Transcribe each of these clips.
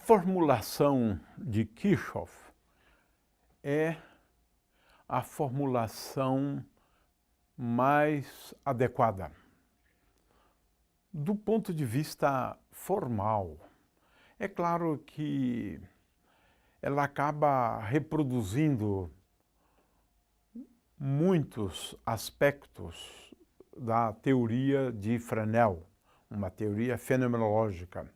formulação de Kirchhoff é a formulação mais adequada. Do ponto de vista formal, é claro que ela acaba reproduzindo muitos aspectos da teoria de Fresnel, uma teoria fenomenológica.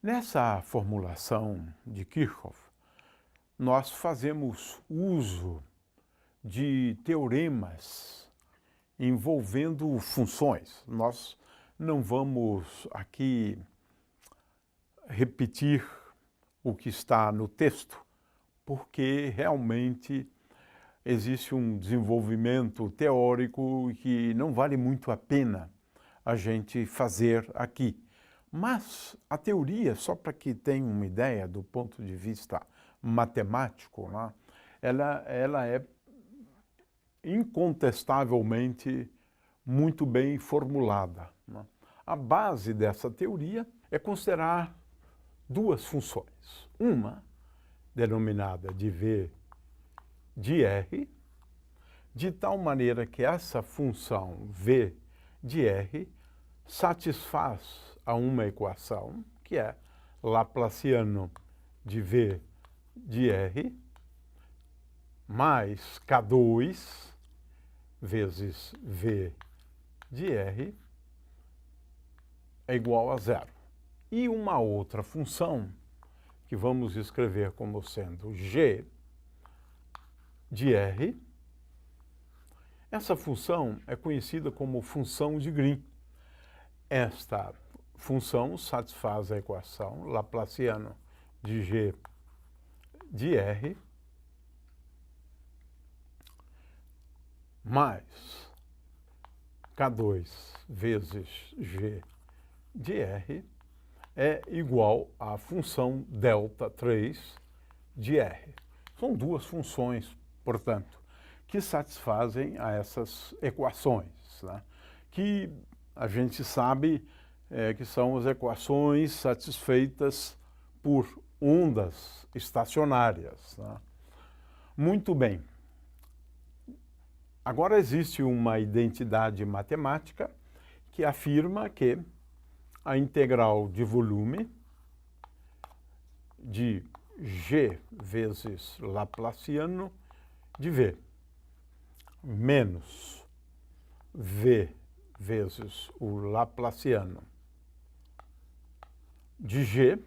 Nessa formulação de Kirchhoff, nós fazemos uso de teoremas envolvendo funções. Nós não vamos aqui repetir o que está no texto, porque realmente existe um desenvolvimento teórico que não vale muito a pena a gente fazer aqui. Mas a teoria, só para que tenha uma ideia do ponto de vista matemático, né, ela é incontestavelmente muito bem formulada, né? A base dessa teoria é considerar duas funções. Uma, denominada de V de R, de tal maneira que essa função V de R satisfaz a uma equação, que é Laplaciano de V de R, mais K2 vezes V de R é igual a zero. E uma outra função, que vamos escrever como sendo G de R, essa função é conhecida como função de Green. Esta função satisfaz a equação Laplaciano de G de R mais K2 vezes G de R é igual à função delta 3 de R. São duas funções, portanto, que satisfazem a essas equações, né, que a gente sabe que são as equações satisfeitas por ondas estacionárias, né? Muito bem. Agora existe uma identidade matemática que afirma que a integral de volume de G vezes Laplaciano de V menos V vezes o Laplaciano de G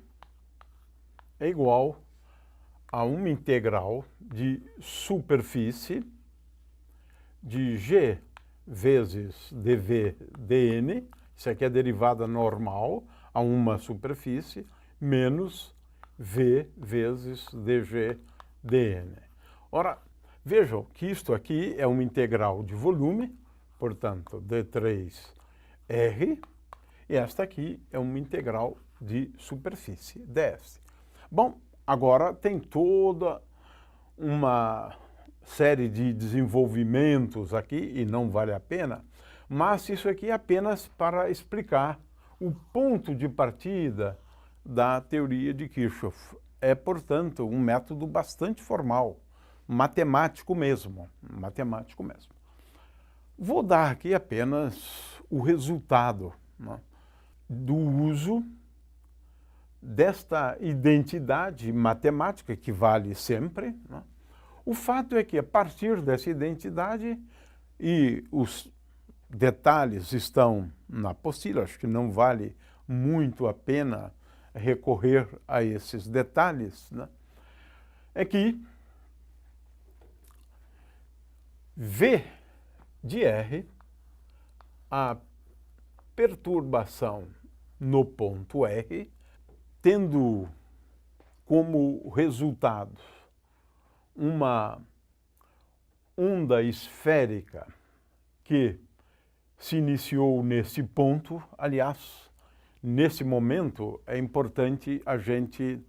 é igual a uma integral de superfície de G vezes dV dN, isso aqui é a derivada normal a uma superfície, menos V vezes dG dN. Ora, vejam que isto aqui é uma integral de volume, portanto, d3R, e esta aqui é uma integral de superfície, ds. Bom, agora tem toda uma série de desenvolvimentos aqui, e não vale a pena, mas isso aqui é apenas para explicar o ponto de partida da teoria de Kirchhoff. É, portanto, um método bastante formal, matemático mesmo, matemático mesmo. Vou dar aqui apenas o resultado, né, do uso desta identidade matemática que vale sempre, né? O fato é que, a partir dessa identidade, e os detalhes estão na apostila, acho que não vale muito a pena recorrer a esses detalhes, né, é que V de R, a perturbação no ponto R, tendo como resultado uma onda esférica que se iniciou nesse ponto. Aliás, nesse momento é importante a gente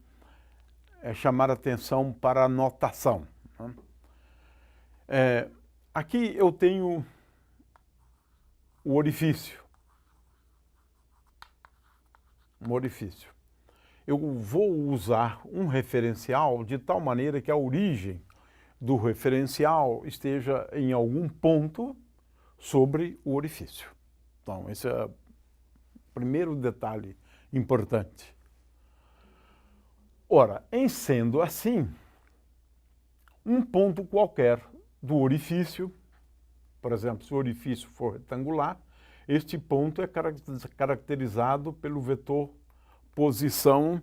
chamar atenção para a notação, né? Aqui eu tenho o orifício. Um orifício. eu vou usar um referencial de tal maneira que a origem do referencial esteja em algum ponto sobre o orifício. Então, esse é o primeiro detalhe importante. Ora, em sendo assim, um ponto qualquer do orifício, por exemplo, se o orifício for retangular, este ponto é caracterizado pelo vetor posição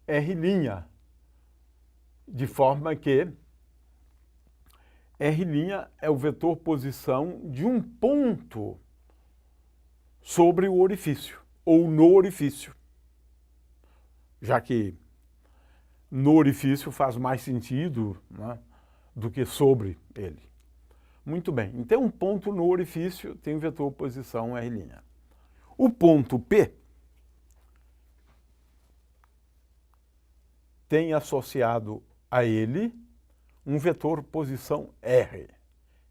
R', de forma que R' é o vetor posição de um ponto sobre o orifício, ou no orifício, já que no orifício faz mais sentido, né, do que sobre ele. Muito bem, então um ponto no orifício tem o vetor posição R'. O ponto P tem associado a ele um vetor posição R.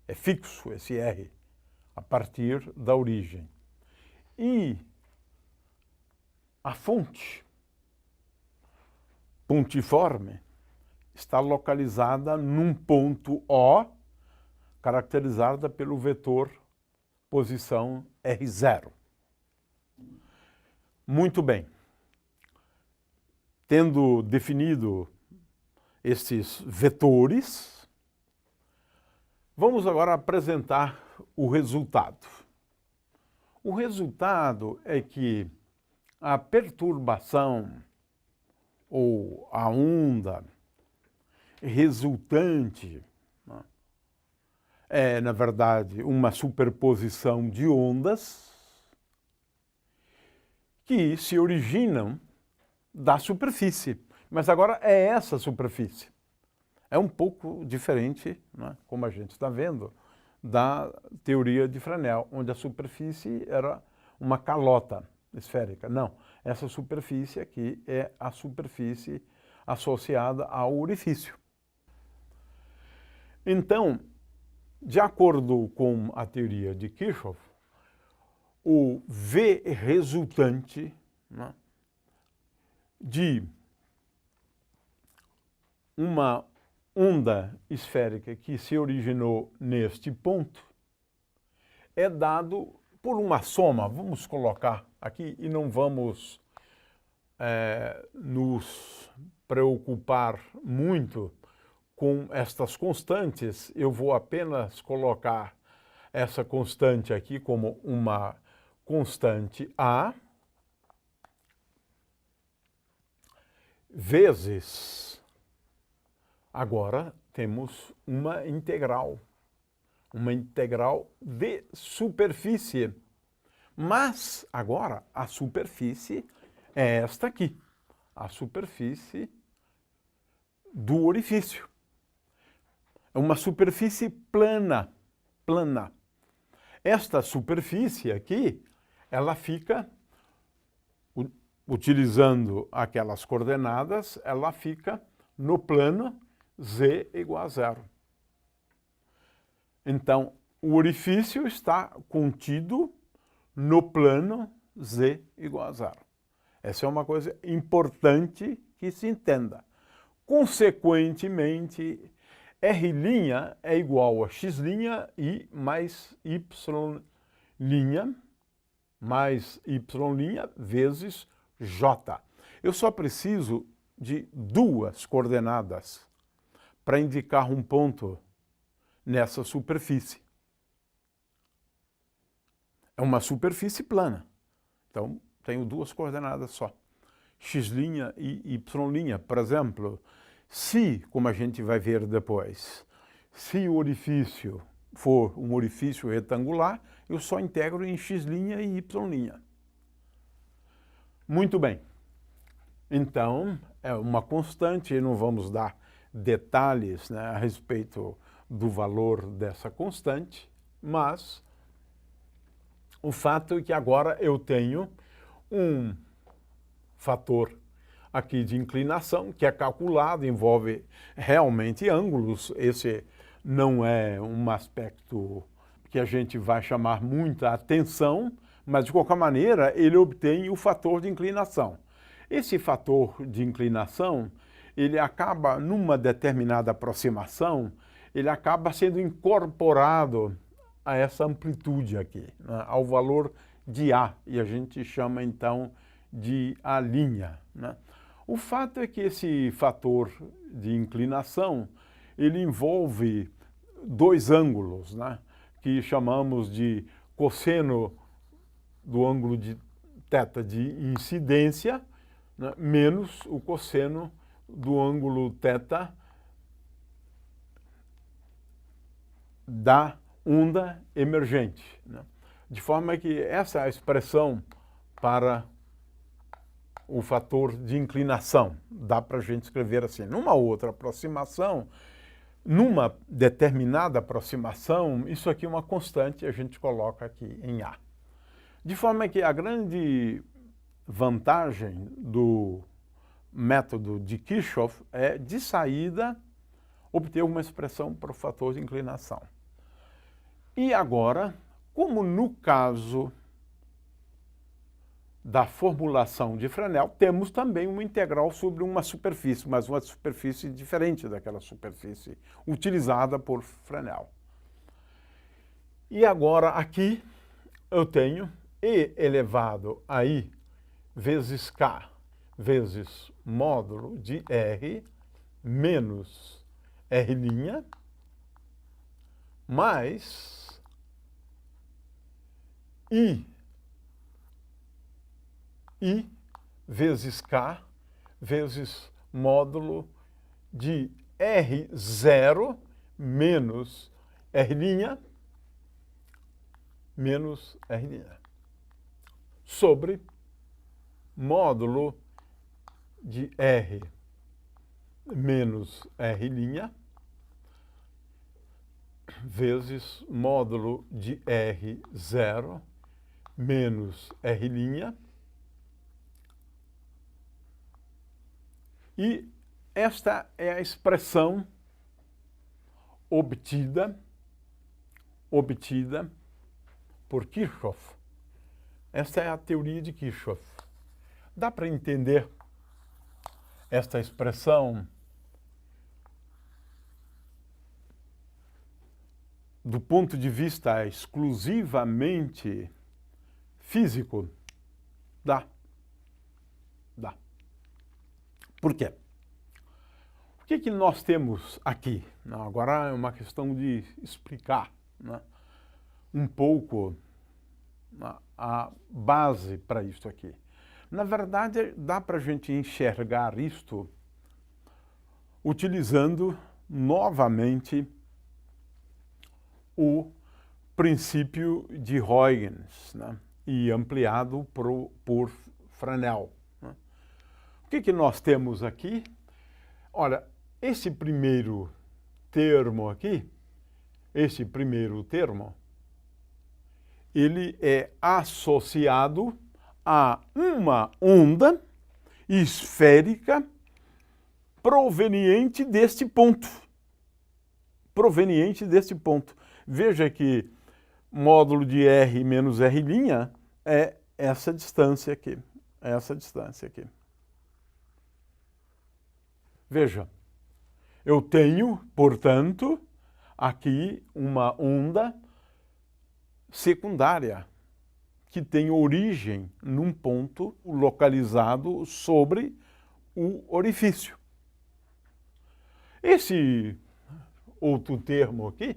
É fixo esse R a partir da origem. E a fonte pontiforme está localizada num ponto O, caracterizada pelo vetor posição R0. Muito bem. Tendo definido estes vetores, vamos agora apresentar o resultado. O resultado é que a perturbação ou a onda resultante, né, é, na verdade, uma superposição de ondas que se originam da superfície. Mas agora é essa superfície. É um pouco diferente, né, como a gente está vendo, da teoria de Fresnel, onde a superfície era uma calota esférica. Não, essa superfície aqui é a superfície associada ao orifício. Então, de acordo com a teoria de Kirchhoff, o V resultante, né, de uma onda esférica que se originou neste ponto é dado por uma soma. Vamos colocar aqui e não vamos nos preocupar muito com estas constantes. Eu vou apenas colocar essa constante aqui como uma constante A vezes, agora temos uma integral de superfície. Mas agora a superfície é esta aqui, a superfície do orifício. É uma superfície plana. Esta superfície aqui, ela fica, utilizando aquelas coordenadas, ela fica no plano z igual a 0. Então, o orifício está contido no plano z igual a 0. Essa é uma coisa importante que se entenda. Consequentemente, R' é igual a x' e mais y' mais y' vezes j. Eu só preciso de duas coordenadas para indicar um ponto nessa superfície. É uma superfície plana. Então, tenho duas coordenadas só. X' e y'. Por exemplo, se, como a gente vai ver depois, se o orifício for um orifício retangular, eu só integro em x' e y'. Muito bem. Então, é uma constante, e não vamos dar detalhes, né, a respeito do valor dessa constante, mas o fato é que agora eu tenho um fator aqui de inclinação, que é calculado, envolve realmente ângulos. Esse não é um aspecto que a gente vai chamar muita atenção, mas de qualquer maneira ele obtém o fator de inclinação. Esse fator de inclinação, ele acaba, numa determinada aproximação, ele acaba sendo incorporado a essa amplitude aqui, né, ao valor de A, e a gente chama então de A', né? O fato é que esse fator de inclinação, ele envolve dois ângulos, né, que chamamos de cosseno do ângulo de θ de incidência, né, menos o cosseno do ângulo θ da onda emergente, né? De forma que essa é a expressão para o fator de inclinação. Dá para a gente escrever assim. Numa outra aproximação, numa determinada aproximação, isso aqui é uma constante, a gente coloca aqui em A. De forma que a grande vantagem do método de Kirchhoff é, de saída, obter uma expressão para o fator de inclinação. E agora, como no caso da formulação de Fresnel, temos também uma integral sobre uma superfície, mas uma superfície diferente daquela superfície utilizada por Fresnel. E agora aqui eu tenho E elevado a I vezes K vezes módulo de R menos R' mais I vezes K vezes módulo de R0 menos R' menos R' sobre módulo de R menos R' vezes módulo de R0 menos R'. E esta é a expressão obtida por Kirchhoff. Esta é a teoria de Kirchhoff. Dá para entender esta expressão do ponto de vista exclusivamente físico? Dá. Por quê? O que nós temos aqui? Não, agora é uma questão de explicar, né, um pouco a base para isso aqui. Na verdade, dá para a gente enxergar isto utilizando novamente o princípio de Huygens, né, e ampliado por Fresnel. O que nós temos aqui? Olha, esse primeiro termo aqui, ele é associado a uma onda esférica proveniente deste ponto. Veja que módulo de R menos R' é essa distância aqui. Veja, eu tenho, portanto, aqui uma onda secundária que tem origem num ponto localizado sobre o orifício. Esse outro termo aqui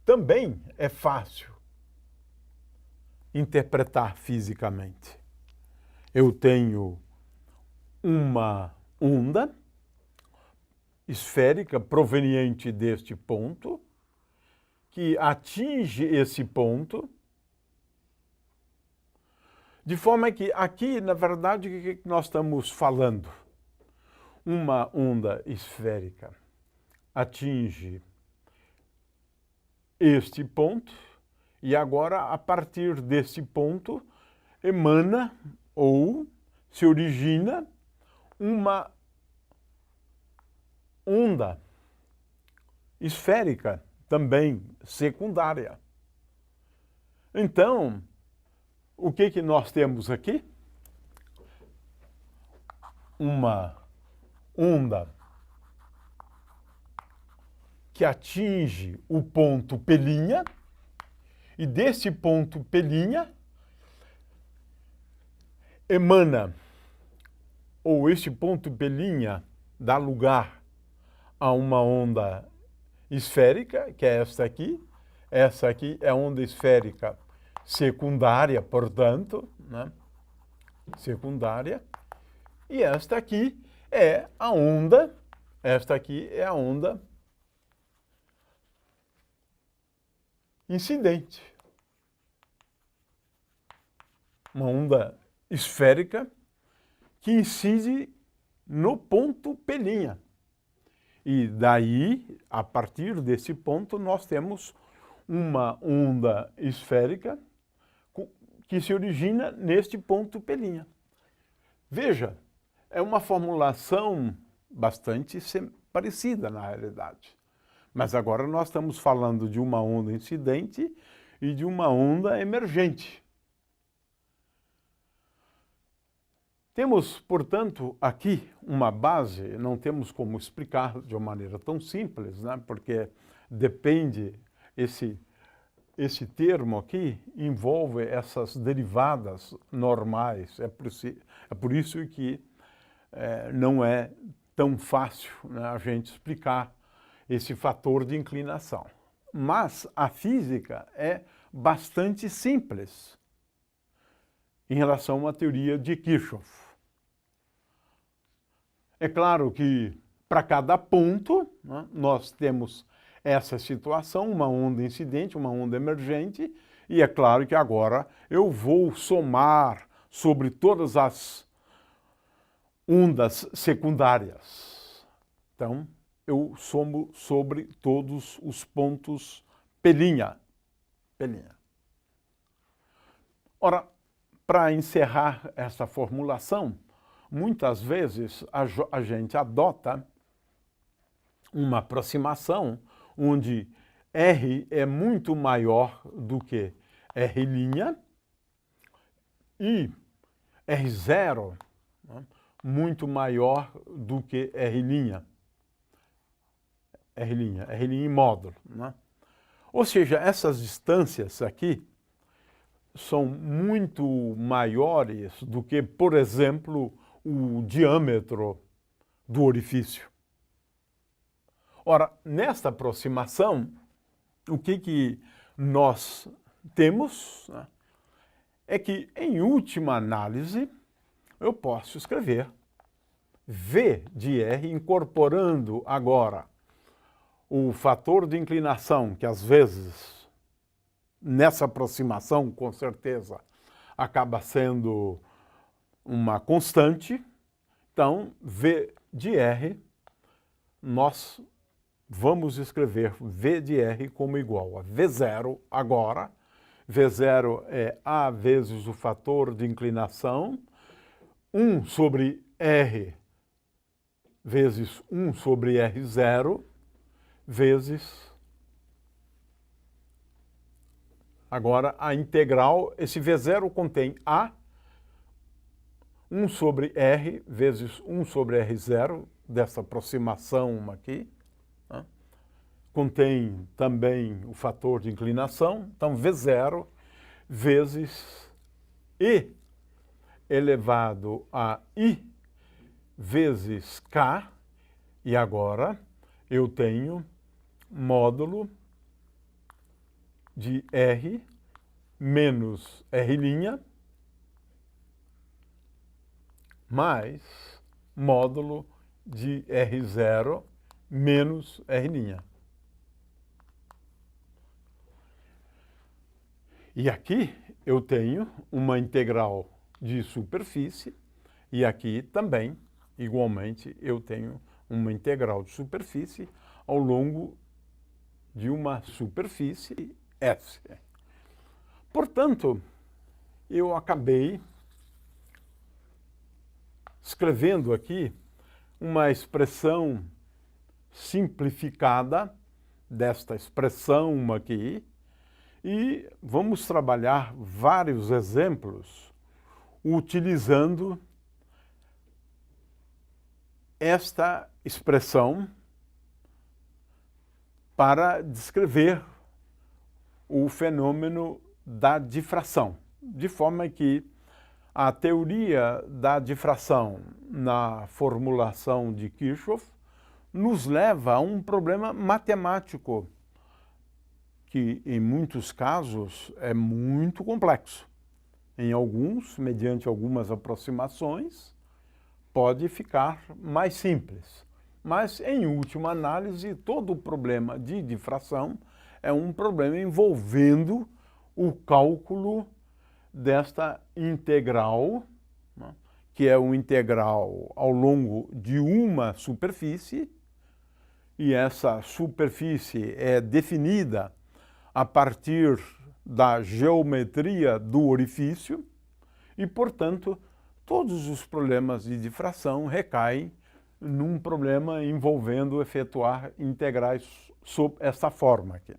também é fácil interpretar fisicamente. Eu tenho uma onda esférica proveniente deste ponto, que atinge esse ponto, de forma que aqui, na verdade, o que nós estamos falando? Uma onda esférica atinge este ponto e agora, a partir desse ponto, emana ou se origina uma onda esférica, também secundária. Então, o que nós temos aqui? uma onda que atinge o ponto P', e desse ponto P' emana, ou este ponto P' dá lugar a uma onda esférica, que é esta aqui. Essa aqui é a onda esférica secundária, portanto, né? Secundária. E esta aqui é a onda, incidente. Uma onda esférica que incide no ponto P'. E daí, a partir desse ponto, nós temos uma onda esférica que se origina neste ponto P'. Veja, é uma formulação bastante parecida na realidade. Mas agora nós estamos falando de uma onda incidente e de uma onda emergente. Temos, portanto, aqui uma base, não temos como explicar de uma maneira tão simples, né? Porque depende, esse termo aqui envolve essas derivadas normais, é por isso que não é tão fácil, né, a gente explicar esse fator de inclinação. Mas a física é bastante simples em relação à teoria de Kirchhoff. É claro que para cada ponto, né, nós temos essa situação, uma onda incidente, uma onda emergente, e é claro que agora eu vou somar sobre todas as ondas secundárias. Então, eu somo sobre todos os pontos P'. Ora, para encerrar essa formulação, muitas vezes a gente adota uma aproximação onde R é muito maior do que R' e R0, né, muito maior do que R'. R' em módulo, né? Ou seja, essas distâncias aqui são muito maiores do que, por exemplo, o diâmetro do orifício. Ora, nesta aproximação, o que nós temos, né, é que, em última análise, eu posso escrever V de R, incorporando agora o fator de inclinação, que às vezes, nessa aproximação, com certeza, acaba sendo uma constante. Então, V de R, nós vamos escrever V de R como igual a V0 agora. V0 é A vezes o fator de inclinação, 1 sobre R vezes 1 sobre R0, vezes agora a integral. Esse V0 contém A, 1 sobre R vezes 1 sobre R0, dessa aproximação aqui, né? Contém também o fator de inclinação, então V0 vezes I elevado a I vezes K, e agora eu tenho módulo de R menos R' mais módulo de R0 menos R'. E aqui eu tenho uma integral de superfície, e aqui também, igualmente, eu tenho uma integral de superfície ao longo de uma superfície S. Portanto, eu acabei escrevendo aqui uma expressão simplificada desta expressão aqui, e vamos trabalhar vários exemplos utilizando esta expressão para descrever o fenômeno da difração, de forma que a teoria da difração na formulação de Kirchhoff nos leva a um problema matemático que, em muitos casos, é muito complexo. Em alguns, mediante algumas aproximações, pode ficar mais simples. Mas, em última análise, todo o problema de difração é um problema envolvendo o cálculo desta integral, né, que é uma integral ao longo de uma superfície, e essa superfície é definida a partir da geometria do orifício e, portanto, todos os problemas de difração recaem num problema envolvendo efetuar integrais sob essa forma aqui.